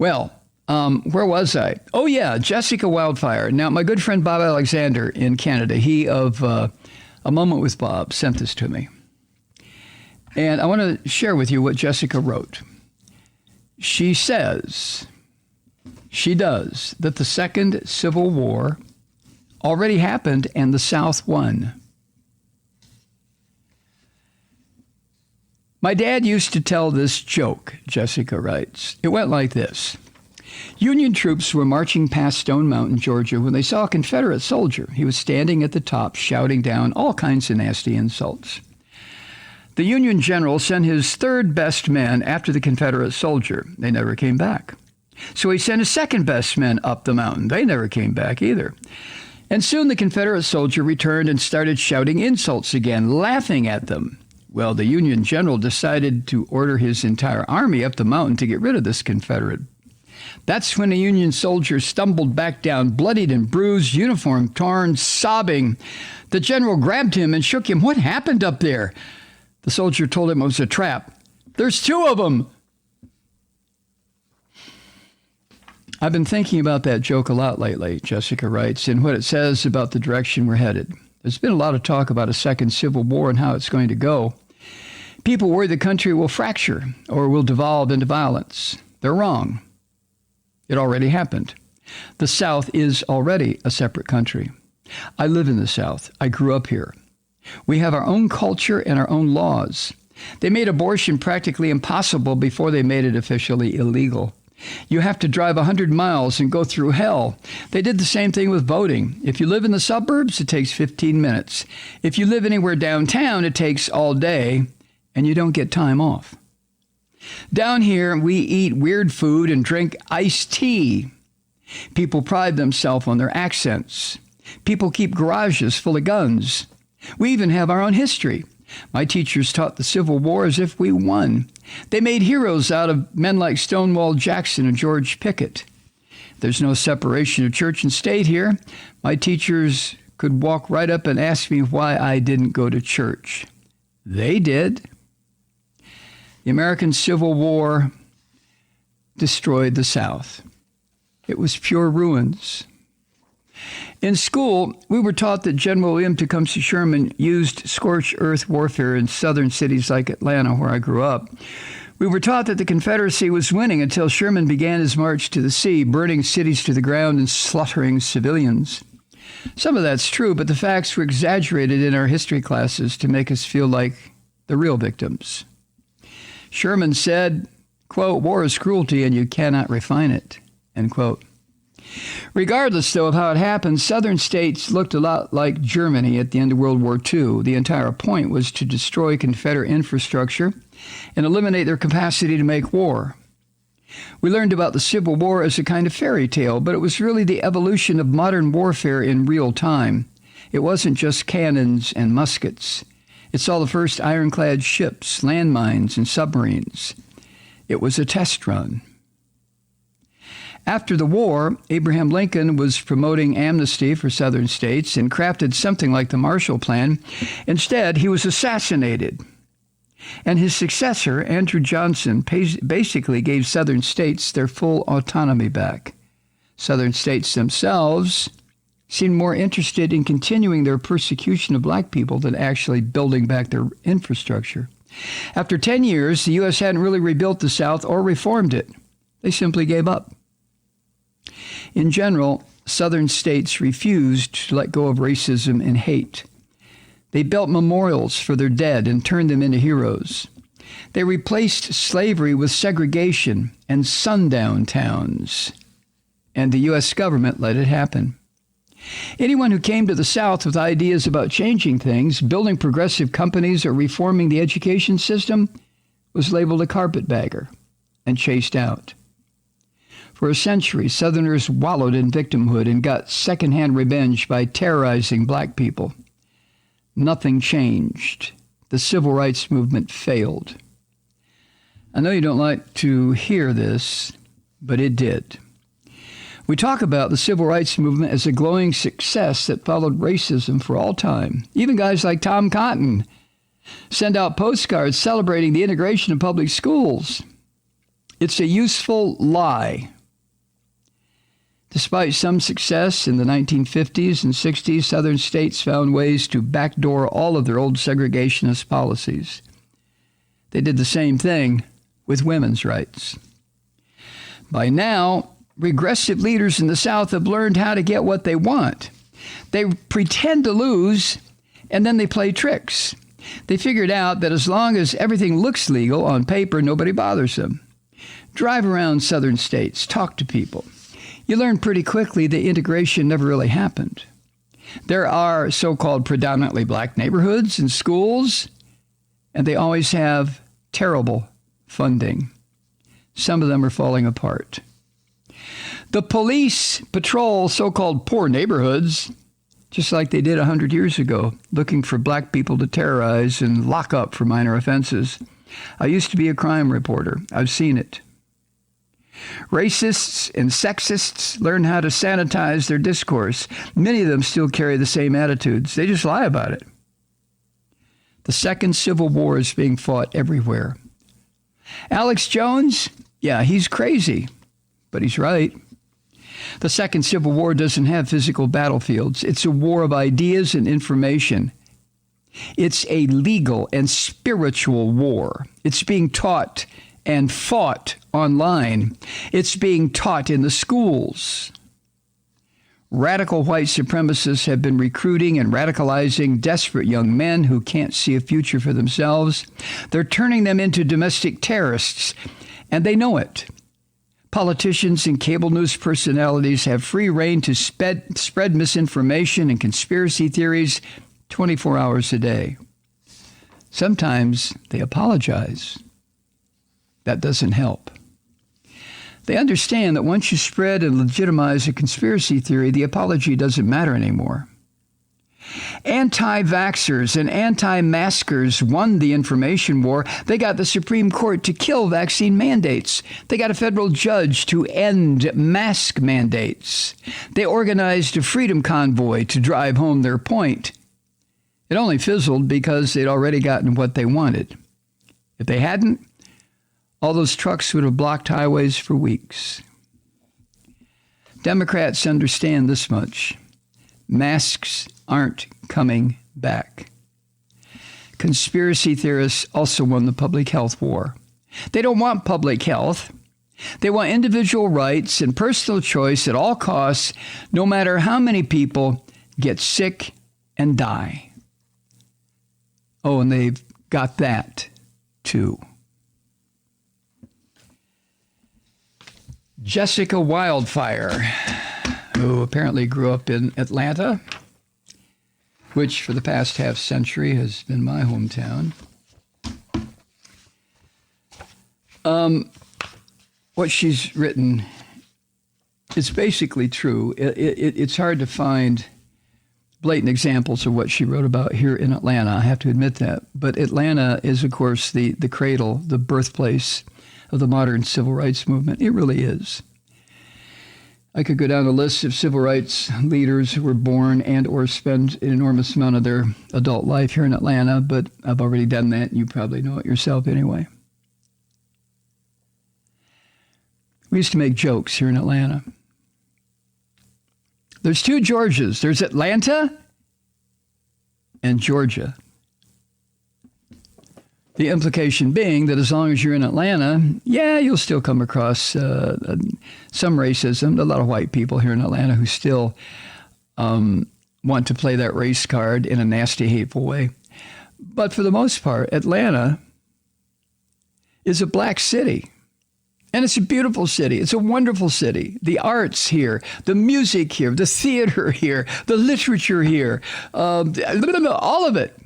Well, where was I? Oh, yeah, Jessica Wildfire. Now, my good friend Bob Alexander in Canada, he of A Moment with Bob, sent this to me. And I want to share with you what Jessica wrote. She says, she does, that the Second Civil War already happened and the South won. My dad used to tell this joke, Jessica writes. It went like this. Union troops were marching past Stone Mountain, Georgia, when they saw a Confederate soldier. He was standing at the top, shouting down all kinds of nasty insults. The Union general sent his third best men after the Confederate soldier. They never came back. So he sent his second best men up the mountain. They never came back either. And soon the Confederate soldier returned and started shouting insults again, laughing at them. Well, the Union general decided to order his entire army up the mountain to get rid of this Confederate. That's when a Union soldier stumbled back down, bloodied and bruised, uniform torn, sobbing. The general grabbed him and shook him. What happened up there? The soldier told him it was a trap. There's two of them. I've been thinking about that joke a lot lately, Jessica writes, and what it says about the direction we're headed. There's been a lot of talk about a second civil war and how it's going to go. People worry the country will fracture or will devolve into violence. They're wrong. It already happened. The South is already a separate country. I live in the South. I grew up here. We have our own culture and our own laws. They made abortion practically impossible before they made it officially illegal. You have to drive 100 miles and go through hell. They did the same thing with voting. If you live in the suburbs, it takes 15 minutes. If you live anywhere downtown, it takes all day, and you don't get time off. Down here, we eat weird food and drink iced tea. People pride themselves on their accents. People keep garages full of guns. We even have our own history. My teachers taught the Civil War as if we won. They made heroes out of men like Stonewall Jackson and George Pickett. There's no separation of church and state here. My teachers could walk right up and ask me why I didn't go to church. They did. The American Civil War destroyed the South. It was pure ruins. In school, we were taught that General William Tecumseh Sherman used scorched earth warfare in southern cities like Atlanta, where I grew up. We were taught that the Confederacy was winning until Sherman began his march to the sea, burning cities to the ground and slaughtering civilians. Some of that's true, but the facts were exaggerated in our history classes to make us feel like the real victims. Sherman said, quote, "War is cruelty and you cannot refine it," end quote. Regardless, though, of how it happened, southern states looked a lot like Germany at the end of World War II. The entire point was to destroy Confederate infrastructure and eliminate their capacity to make war. We learned about the Civil War as a kind of fairy tale, but it was really the evolution of modern warfare in real time. It wasn't just cannons and muskets. It saw the first ironclad ships, landmines, and submarines. It was a test run. After the war, Abraham Lincoln was promoting amnesty for southern states and crafted something like the Marshall Plan. Instead, he was assassinated. And his successor, Andrew Johnson, basically gave southern states their full autonomy back. Southern states themselves seemed more interested in continuing their persecution of black people than actually building back their infrastructure. After 10 years, the U.S. hadn't really rebuilt the South or reformed it. They simply gave up. In general, southern states refused to let go of racism and hate. They built memorials for their dead and turned them into heroes. They replaced slavery with segregation and sundown towns. And the U.S. government let it happen. Anyone who came to the South with ideas about changing things, building progressive companies, or reforming the education system was labeled a carpetbagger and chased out. For a century, Southerners wallowed in victimhood and got secondhand revenge by terrorizing black people. Nothing changed. The civil rights movement failed. I know you don't like to hear this, but it did. We talk about the civil rights movement as a glowing success that followed racism for all time. Even guys like Tom Cotton send out postcards celebrating the integration of public schools. It's a useful lie. Despite some success in the 1950s and 60s, Southern states found ways to backdoor all of their old segregationist policies. They did the same thing with women's rights. By now, regressive leaders in the South have learned how to get what they want. They pretend to lose, and then they play tricks. They figured out that as long as everything looks legal on paper, nobody bothers them. Drive around southern states, talk to people. You learn pretty quickly that integration never really happened. There are so-called predominantly black neighborhoods and schools, and they always have terrible funding. Some of them are falling apart. The police patrol so-called poor neighborhoods, just like they did 100 years ago, looking for black people to terrorize and lock up for minor offenses. I used to be a crime reporter. I've seen it. Racists and sexists learn how to sanitize their discourse. Many of them still carry the same attitudes. They just lie about it. The second Civil War is being fought everywhere. Alex Jones, yeah, he's crazy, but he's right. The second Civil War doesn't have physical battlefields. It's a war of ideas and information. It's a legal and spiritual war. It's being taught and fought online. It's being taught in the schools. Radical white supremacists have been recruiting and radicalizing desperate young men who can't see a future for themselves. They're turning them into domestic terrorists, and they know it. Politicians and cable news personalities have free rein to spread misinformation and conspiracy theories 24 hours a day. Sometimes they apologize. That doesn't help. They understand that once you spread and legitimize a conspiracy theory, the apology doesn't matter anymore. Anti-vaxxers and anti-maskers won the information war. They got the Supreme Court to kill vaccine mandates. They got a federal judge to end mask mandates. They organized a freedom convoy to drive home their point. It only fizzled because they'd already gotten what they wanted. If they hadn't, all those trucks would have blocked highways for weeks. Democrats understand this much. Masks aren't coming back. Conspiracy theorists also won the public health war. They don't want public health. They want individual rights and personal choice at all costs, no matter how many people get sick and die. Oh, and they've got that too. Jessica Wildfire, who apparently grew up in Atlanta, which for the past half century has been my hometown. What she's written is basically true. It's hard to find blatant examples of what she wrote about here in Atlanta. I have to admit that. But Atlanta is, of course, the cradle, the birthplace of the modern civil rights movement. It really is. I could go down a list of civil rights leaders who were born and or spent an enormous amount of their adult life here in Atlanta, but I've already done that, and you probably know it yourself anyway. We used to make jokes here in Atlanta. There's two Georgias. There's Atlanta and Georgia. The implication being that as long as you're in Atlanta, yeah, you'll still come across some racism. A lot of white people here in Atlanta who still want to play that race card in a nasty, hateful way. But for the most part, Atlanta is a black city. And it's a beautiful city. It's a wonderful city. The arts here, the music here, the theater here, the literature here, all of it.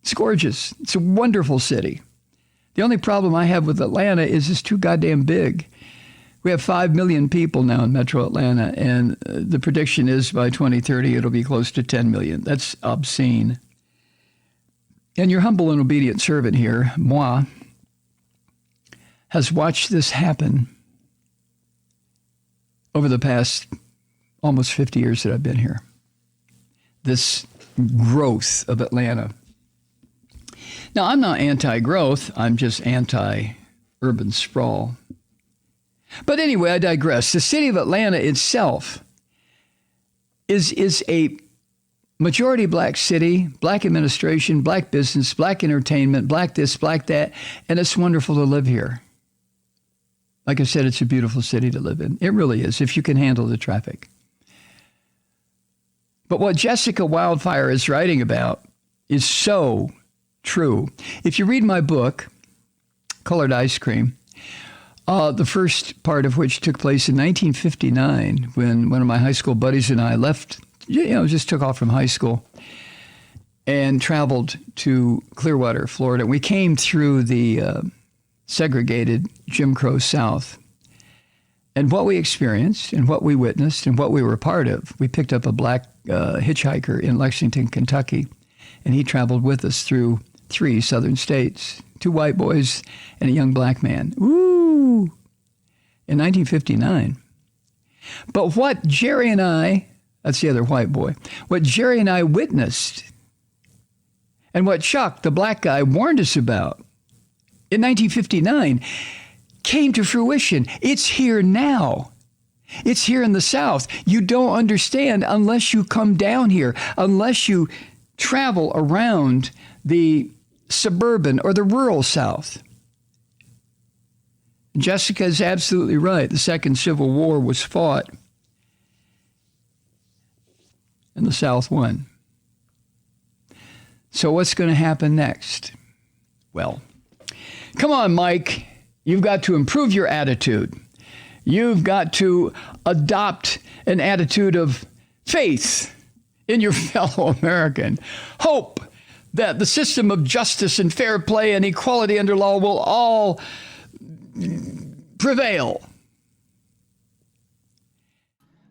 It's gorgeous. It's a wonderful city. The only problem I have with Atlanta is it's too goddamn big. We have 5 million people now in metro Atlanta, and the prediction is by 2030 it'll be close to 10 million. That's obscene. And your humble and obedient servant here, moi, has watched this happen over the past almost 50 years that I've been here. This growth of Atlanta. Now, I'm not anti-growth. I'm just anti-urban sprawl. But anyway, I digress. The city of Atlanta itself is a majority black city, black administration, black business, black entertainment, black this, black that, and it's wonderful to live here. Like I said, it's a beautiful city to live in. It really is, if you can handle the traffic. But what Jessica Wildfire is writing about is so true. If you read my book, Colored Ice Cream, the first part of which took place in 1959 when one of my high school buddies and I left, just took off from high school and traveled to Clearwater, Florida. We came through the segregated Jim Crow South. And what we experienced and what we witnessed and what we were a part of, we picked up a black hitchhiker in Lexington, Kentucky, and he traveled with us through 3 southern states, 2 white boys and a young black man. Woo! In 1959. But what Jerry and I, that's the other white boy, what Jerry and I witnessed and what Chuck, the black guy, warned us about in 1959 came to fruition. It's here now. It's here in the South. You don't understand unless you come down here, unless you travel around the suburban or the rural South. Jessica is absolutely right. The Second Civil War was fought, and the South won. So what's going to happen next? Well, come on, Mike. You've got to improve your attitude. You've got to adopt an attitude of faith in your fellow American. Hope that the system of justice and fair play and equality under law will all prevail.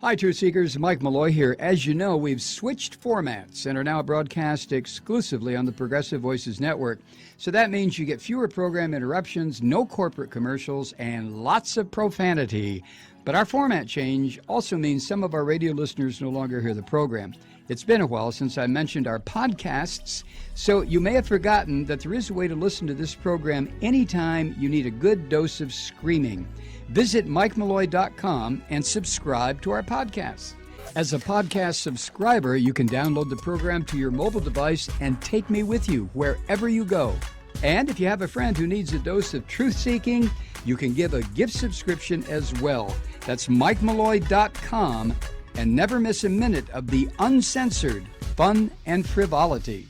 Hi, Truth Seekers. Mike Malloy here. As you know, we've switched formats and are now broadcast exclusively on the Progressive Voices Network. So that means you get fewer program interruptions, no corporate commercials, and lots of profanity. But our format change also means some of our radio listeners no longer hear the program. It's been a while since I mentioned our podcasts, so you may have forgotten that there is a way to listen to this program anytime you need a good dose of screaming. Visit MikeMalloy.com and subscribe to our podcasts. As a podcast subscriber, you can download the program to your mobile device and take me with you wherever you go. And if you have a friend who needs a dose of truth-seeking, you can give a gift subscription as well. That's MikeMalloy.com, and never miss a minute of the uncensored fun and frivolity.